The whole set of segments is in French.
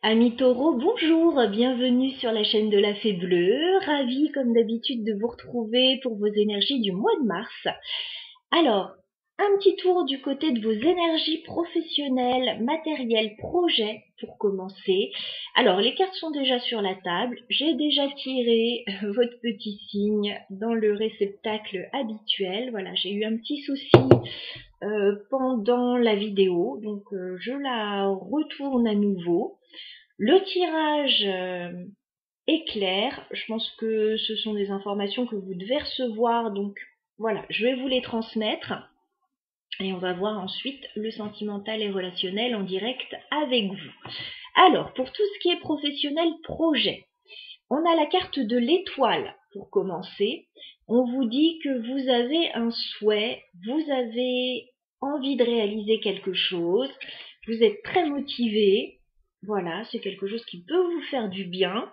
Amis taureaux, bonjour, bienvenue sur la chaîne de la Fée Bleue, ravie comme d'habitude de vous retrouver pour vos énergies du mois de mars. Alors, un petit tour du côté de vos énergies professionnelles, matérielles, projets pour commencer. Alors, les cartes sont déjà sur la table, j'ai déjà tiré votre petit signe dans le réceptacle habituel. Voilà, j'ai eu un petit souci pendant la vidéo, donc je la retourne à nouveau. Le tirage est clair, je pense que ce sont des informations que vous devez recevoir, donc voilà, je vais vous les transmettre et on va voir ensuite le sentimental et relationnel en direct avec vous. Alors, pour tout ce qui est professionnel projet, on a la carte de l'étoile pour commencer. On vous dit que vous avez un souhait, vous avez envie de réaliser quelque chose, vous êtes très motivé. Voilà, c'est quelque chose qui peut vous faire du bien.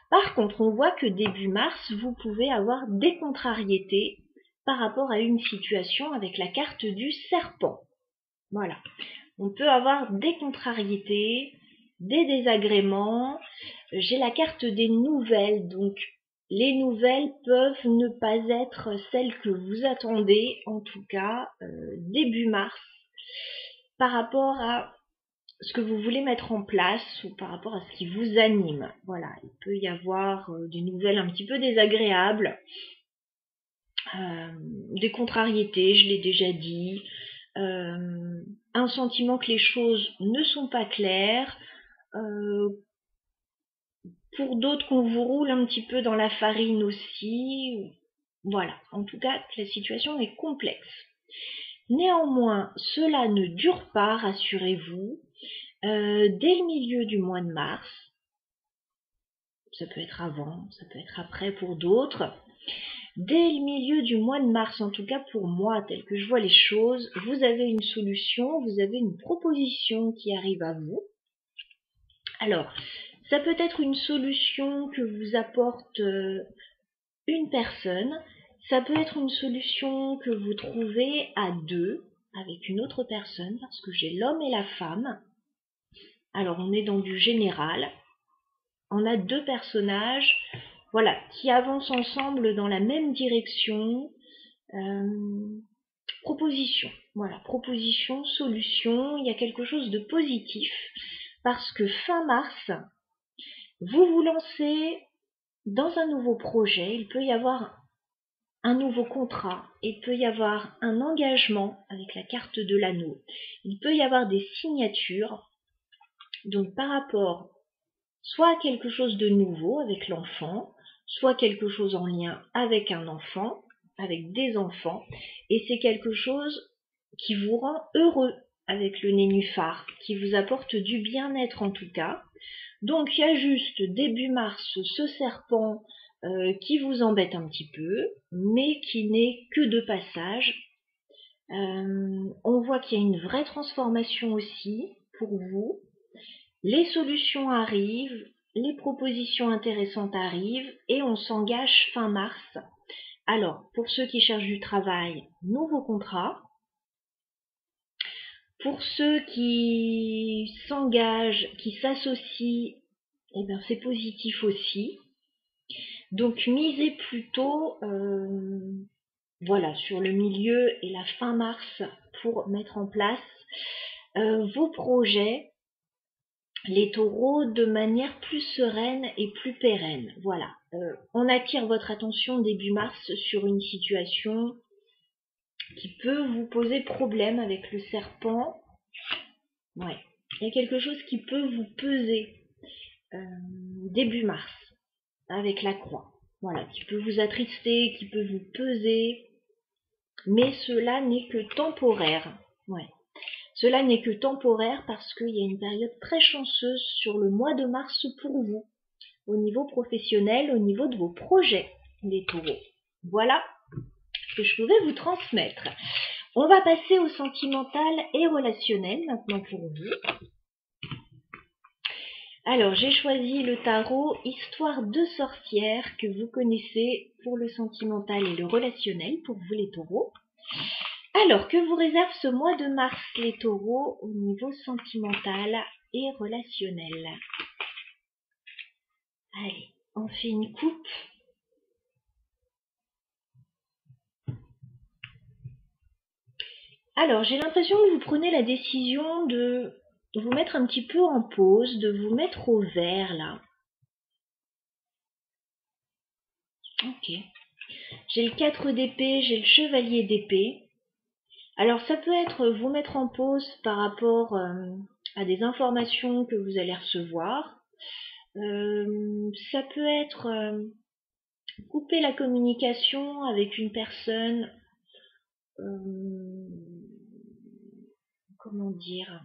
Par contre, on voit que début mars, vous pouvez avoir des contrariétés par rapport à une situation avec la carte du serpent. Voilà, on peut avoir des contrariétés, des désagréments. J'ai la carte des nouvelles, donc les nouvelles peuvent ne pas être celles que vous attendez, en tout cas début mars, par rapport à ce que vous voulez mettre en place ou par rapport à ce qui vous anime. Voilà, il peut y avoir des nouvelles un petit peu désagréables, des contrariétés, je l'ai déjà dit, un sentiment que les choses ne sont pas claires, pour d'autres qu'on vous roule un petit peu dans la farine aussi. Voilà, en tout cas, la situation est complexe. Néanmoins, cela ne dure pas, rassurez-vous. Dès le milieu du mois de mars, ça peut être avant, ça peut être après pour d'autres. Dès le milieu du mois de mars, en tout cas pour moi, tel que je vois les choses, vous avez une solution, vous avez une proposition qui arrive à vous. Alors, ça peut être une solution que vous apporte une personne, ça peut être une solution que vous trouvez à deux, avec une autre personne, parce que j'ai l'homme et la femme. Alors, on est dans du général. On a deux personnages, voilà, qui avancent ensemble dans la même direction. Proposition, voilà, proposition, solution, il y a quelque chose de positif, parce que fin mars, vous vous lancez dans un nouveau projet, il peut y avoir un nouveau contrat, il peut y avoir un engagement avec la carte de l'anneau, il peut y avoir des signatures, donc par rapport soit à quelque chose de nouveau avec l'enfant, soit quelque chose en lien avec un enfant, avec des enfants, et c'est quelque chose qui vous rend heureux avec le nénuphar, qui vous apporte du bien-être en tout cas. Donc il y a juste début mars ce serpent qui vous embête un petit peu, mais qui n'est que de passage. On voit qu'il y a une vraie transformation aussi pour vous. Les solutions arrivent, les propositions intéressantes arrivent et on s'engage fin mars. Alors, pour ceux qui cherchent du travail, nouveau contrat. Pour ceux qui s'engagent, qui s'associent, eh bien c'est positif aussi. Donc misez plutôt voilà, sur le milieu et la fin mars pour mettre en place vos projets, les taureaux, de manière plus sereine et plus pérenne. Voilà, on attire votre attention début mars sur une situation qui peut vous poser problème avec le serpent. Ouais, il y a quelque chose qui peut vous peser début mars avec la croix. Voilà, qui peut vous attrister, qui peut vous peser, mais cela n'est que temporaire. Ouais. Cela n'est que temporaire parce qu'il y a une période très chanceuse sur le mois de mars pour vous, au niveau professionnel, au niveau de vos projets, les taureaux. Voilà ce que je pouvais vous transmettre. On va passer au sentimental et relationnel maintenant pour vous. Alors, j'ai choisi le tarot Histoire de sorcière que vous connaissez pour le sentimental et le relationnel pour vous les taureaux. Alors, que vous réserve ce mois de mars les taureaux au niveau sentimental et relationnel? Allez, on fait une coupe. Alors, j'ai l'impression que vous prenez la décision de vous mettre un petit peu en pause, de vous mettre au vert, là. Ok. J'ai le 4 d'épée, j'ai le chevalier d'épée. Alors, ça peut être vous mettre en pause par rapport à des informations que vous allez recevoir. Ça peut être couper la communication avec une personne, comment dire,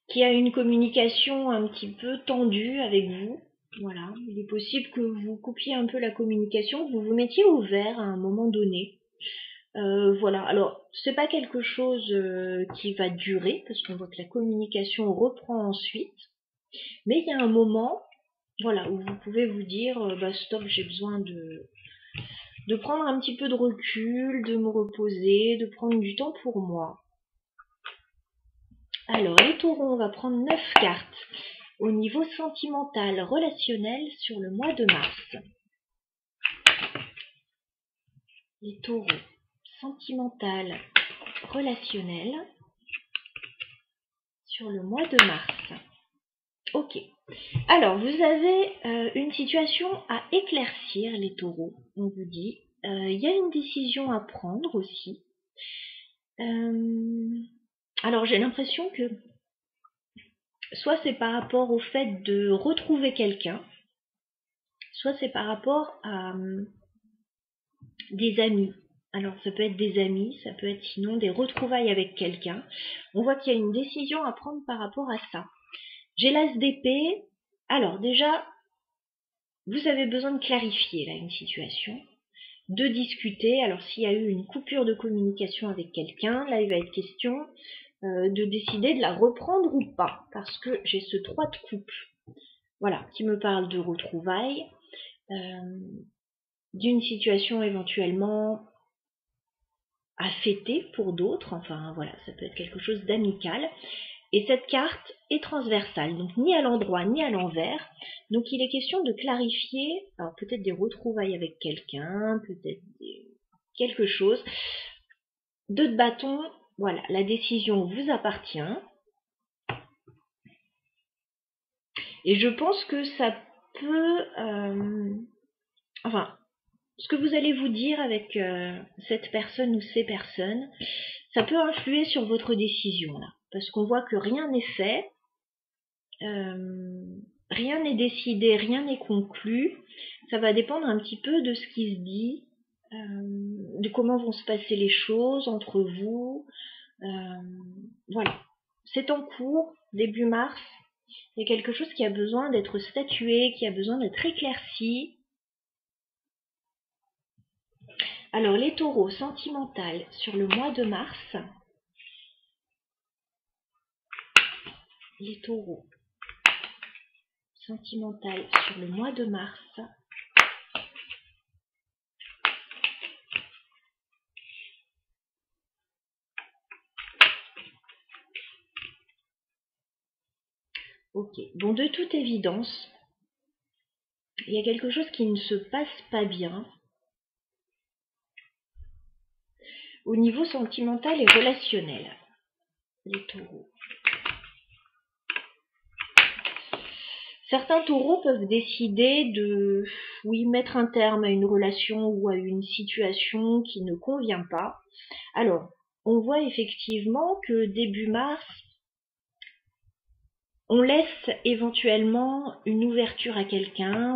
qui a une communication un petit peu tendue avec vous. Voilà, il est possible que vous coupiez un peu la communication, que vous vous mettiez au vert à un moment donné. Voilà, alors c'est pas quelque chose qui va durer, parce qu'on voit que la communication reprend ensuite, mais il y a un moment, voilà, où vous pouvez vous dire, bah stop, j'ai besoin de prendre un petit peu de recul, de me reposer, de prendre du temps pour moi. Alors, les taureaux, on va prendre 9 cartes au niveau sentimental, relationnel sur le mois de mars. Les taureaux, sentimental, relationnel sur le mois de mars. Ok. Alors, vous avez une situation à éclaircir, les taureaux. On vous dit, il y a une décision à prendre aussi. Alors, j'ai l'impression que soit c'est par rapport au fait de retrouver quelqu'un, soit c'est par rapport à des amis. Alors, ça peut être des amis, ça peut être sinon des retrouvailles avec quelqu'un. On voit qu'il y a une décision à prendre par rapport à ça. J'ai l'as d'épée. Alors, déjà, vous avez besoin de clarifier là une situation, de discuter. Alors, s'il y a eu une coupure de communication avec quelqu'un, là, il va être question de décider de la reprendre ou pas, parce que j'ai ce 3 de coupe, voilà, qui me parle de retrouvailles, d'une situation éventuellement à fêter pour d'autres, enfin voilà, ça peut être quelque chose d'amical. Et cette carte est transversale, donc ni à l'endroit ni à l'envers. Donc il est question de clarifier, alors peut-être des retrouvailles avec quelqu'un, peut-être quelque chose. 2 de bâton, voilà, la décision vous appartient. Et je pense que ça peut... enfin, ce que vous allez vous dire avec cette personne ou ces personnes, ça peut influer sur votre décision là. Parce qu'on voit que rien n'est fait, rien n'est décidé, rien n'est conclu. Ça va dépendre un petit peu de ce qui se dit, de comment vont se passer les choses entre vous. Voilà. C'est en cours, début mars. Il y a quelque chose qui a besoin d'être statué, qui a besoin d'être éclairci. Alors, les taureaux sentimental sur le mois de mars. Les taureaux sentimental sur le mois de mars. Ok, bon, de toute évidence, il y a quelque chose qui ne se passe pas bien au niveau sentimental et relationnel. Les taureaux. Certains taureaux peuvent décider de, oui, mettre un terme à une relation ou à une situation qui ne convient pas. Alors, on voit effectivement que début mars, on laisse éventuellement une ouverture à quelqu'un,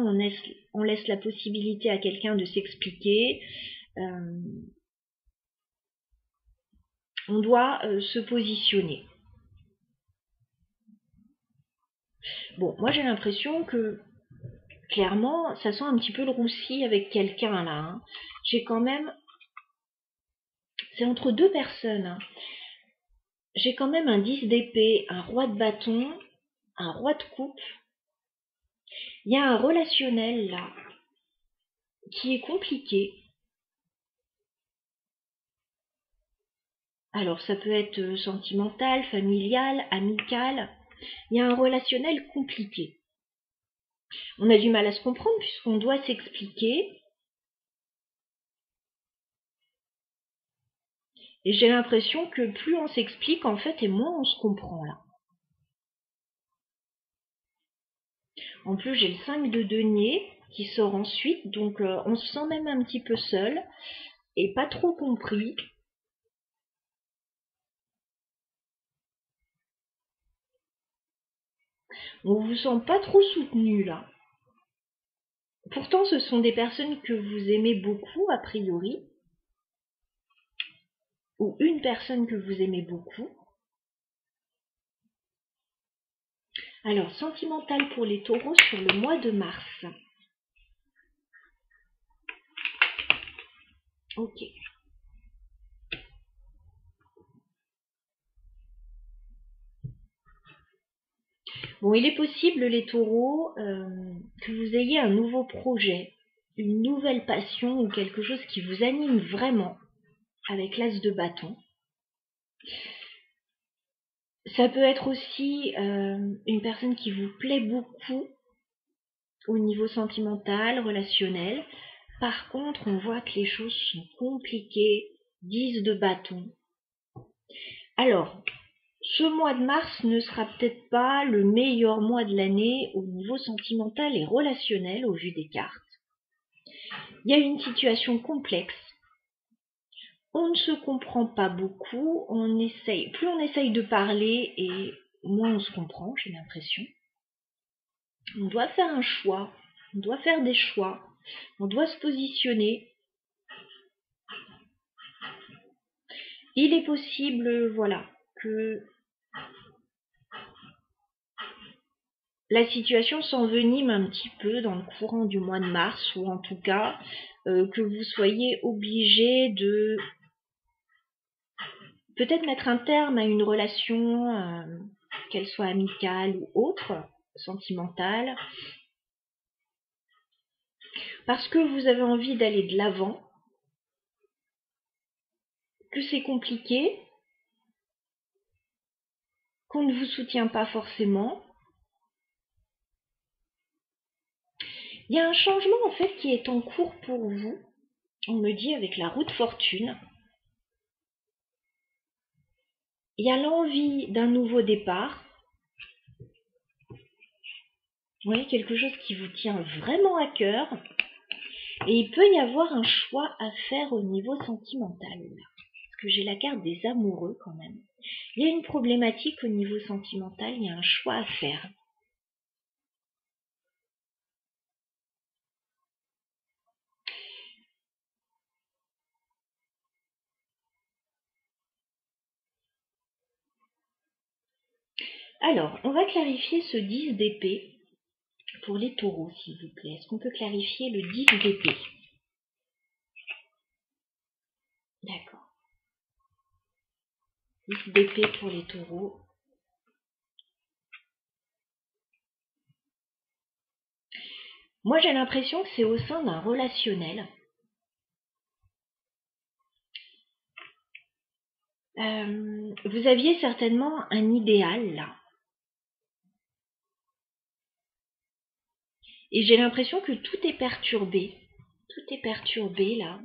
on laisse la possibilité à quelqu'un de s'expliquer. On doit se positionner. Bon, moi j'ai l'impression que clairement, ça sent un petit peu le roussi avec quelqu'un là. Hein. J'ai quand même, c'est entre 2 personnes. Hein. J'ai quand même un 10 d'épée, un roi de bâton, un roi de coupe. Il y a un relationnel là qui est compliqué. Alors ça peut être sentimental, familial, amical. Il y a un relationnel compliqué. On a du mal à se comprendre puisqu'on doit s'expliquer. Et j'ai l'impression que plus on s'explique en fait et moins on se comprend là. En plus j'ai le 5 de denier qui sort ensuite, donc on se sent même un petit peu seul et pas trop compris. On vous sent pas trop soutenu là. Pourtant ce sont des personnes que vous aimez beaucoup a priori, ou une personne que vous aimez beaucoup. Alors, sentimental pour les taureaux sur le mois de mars. Ok. Bon, il est possible, les taureaux, que vous ayez un nouveau projet, une nouvelle passion ou quelque chose qui vous anime vraiment avec l'as de bâton. Ça peut être aussi une personne qui vous plaît beaucoup au niveau sentimental, relationnel. Par contre, on voit que les choses sont compliquées. 10 de bâton. Alors, ce mois de mars ne sera peut-être pas le meilleur mois de l'année au niveau sentimental et relationnel au vu des cartes. Il y a une situation complexe. On ne se comprend pas beaucoup. Plus on essaye de parler et moins on se comprend, j'ai l'impression. On doit faire un choix. On doit faire des choix. On doit se positionner. Il est possible, voilà, que la situation s'envenime un petit peu dans le courant du mois de mars, ou en tout cas que vous soyez obligé de peut-être mettre un terme à une relation, qu'elle soit amicale ou autre, sentimentale, parce que vous avez envie d'aller de l'avant, que c'est compliqué, qu'on ne vous soutient pas forcément. Il y a un changement en fait qui est en cours pour vous, on me dit avec la roue de fortune. Il y a l'envie d'un nouveau départ. Vous voyez, quelque chose qui vous tient vraiment à cœur. Et il peut y avoir un choix à faire au niveau sentimental. Parce que j'ai la carte des amoureux quand même. Il y a une problématique au niveau sentimental, il y a un choix à faire. Alors, on va clarifier ce 10 d'épée pour les taureaux, s'il vous plaît. Est-ce qu'on peut clarifier le 10 d'épée? D'accord. 10 d'épée pour les taureaux. Moi, j'ai l'impression que c'est au sein d'un relationnel. Vous aviez certainement un idéal là. Et j'ai l'impression que tout est perturbé. Tout est perturbé là.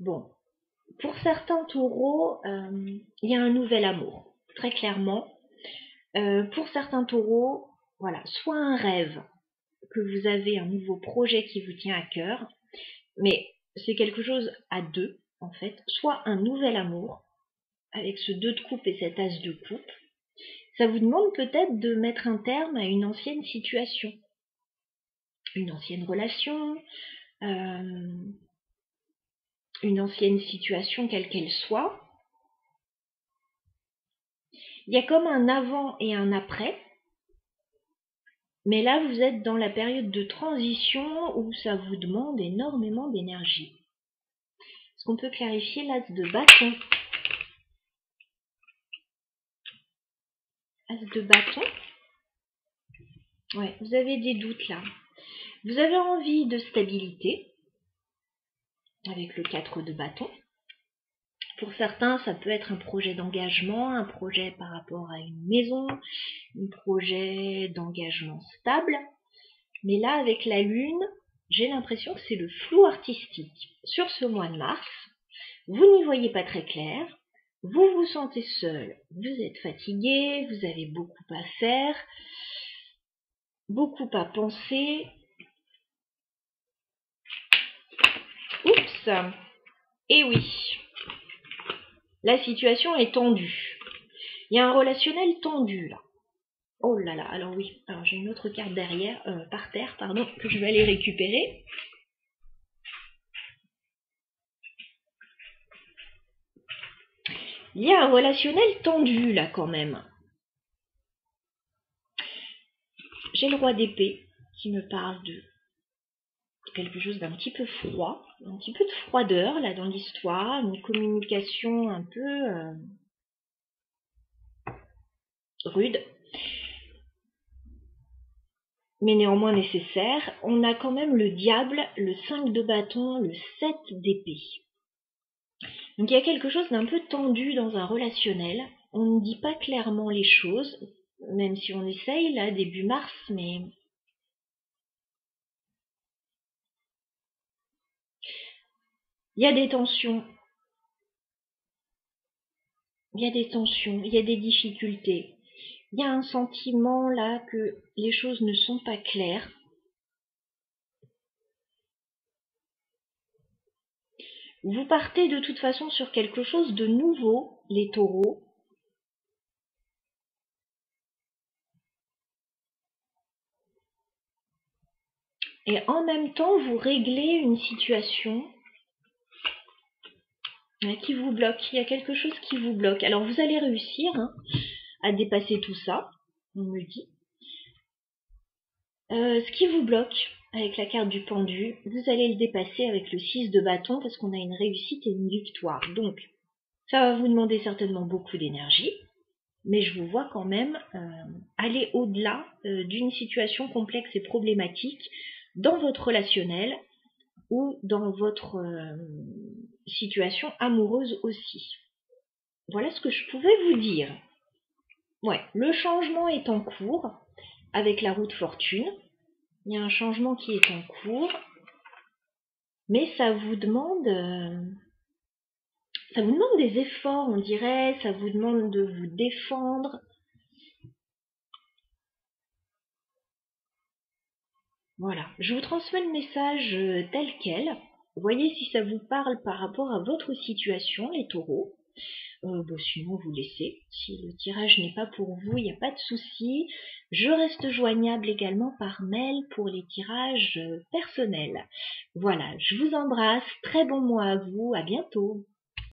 Bon, pour certains taureaux, il y a un nouvel amour, très clairement. Pour certains taureaux, voilà, soit un rêve, que vous avez un nouveau projet qui vous tient à cœur, mais c'est quelque chose à deux, en fait, soit un nouvel amour, avec ce 2 de coupe et cet as de coupe. Ça vous demande peut-être de mettre un terme à une ancienne situation, une ancienne relation, une ancienne situation quelle qu'elle soit. Il y a comme un avant et un après, mais là vous êtes dans la période de transition où ça vous demande énormément d'énergie. Est-ce qu'on peut clarifier l'as de bâton? As de bâton. Ouais, vous avez des doutes là. Vous avez envie de stabilité avec le 4 de bâton. Pour certains, ça peut être un projet d'engagement, un projet par rapport à une maison, un projet d'engagement stable. Mais là, avec la Lune, j'ai l'impression que c'est le flou artistique. Sur ce mois de mars, vous n'y voyez pas très clair, vous vous sentez seul, vous êtes fatigué, vous avez beaucoup à faire, beaucoup à penser. Oups! Eh oui, la situation est tendue. Il y a un relationnel tendu là. Oh là là, alors oui, alors j'ai une autre carte derrière, par terre, pardon, que je vais aller récupérer. Il y a un relationnel tendu là quand même. J'ai le roi d'épée qui me parle de quelque chose d'un petit peu froid, un petit peu de froideur là dans l'histoire, une communication un peu rude, mais néanmoins nécessaire. On a quand même le diable, le 5 de bâton, le 7 d'épée. Donc il y a quelque chose d'un peu tendu dans un relationnel. On ne dit pas clairement les choses, même si on essaye là début mars, mais il y a des tensions. Il y a des tensions, il y a des difficultés. Il y a un sentiment là que les choses ne sont pas claires. Vous partez de toute façon sur quelque chose de nouveau, les taureaux. Et en même temps, vous réglez une situation qui vous bloque. Il y a quelque chose qui vous bloque. Alors vous allez réussir à dépasser tout ça, on me dit. Ce qui vous bloque avec la carte du pendu, vous allez le dépasser avec le 6 de bâton parce qu'on a une réussite et une victoire. Donc, ça va vous demander certainement beaucoup d'énergie, mais je vous vois quand même aller au-delà d'une situation complexe et problématique dans votre relationnel ou dans votre situation amoureuse aussi. Voilà ce que je pouvais vous dire. Ouais, le changement est en cours avec la roue de fortune. Il y a un changement qui est en cours, mais ça vous demande des efforts, on dirait, ça vous demande de vous défendre. Voilà, je vous transmets le message tel quel. Voyez si ça vous parle par rapport à votre situation, les taureaux. Sinon, vous laissez. Si le tirage n'est pas pour vous, il n'y a pas de souci. Je reste joignable également par mail pour les tirages personnels. Voilà, je vous embrasse. Très bon mois à vous. À bientôt.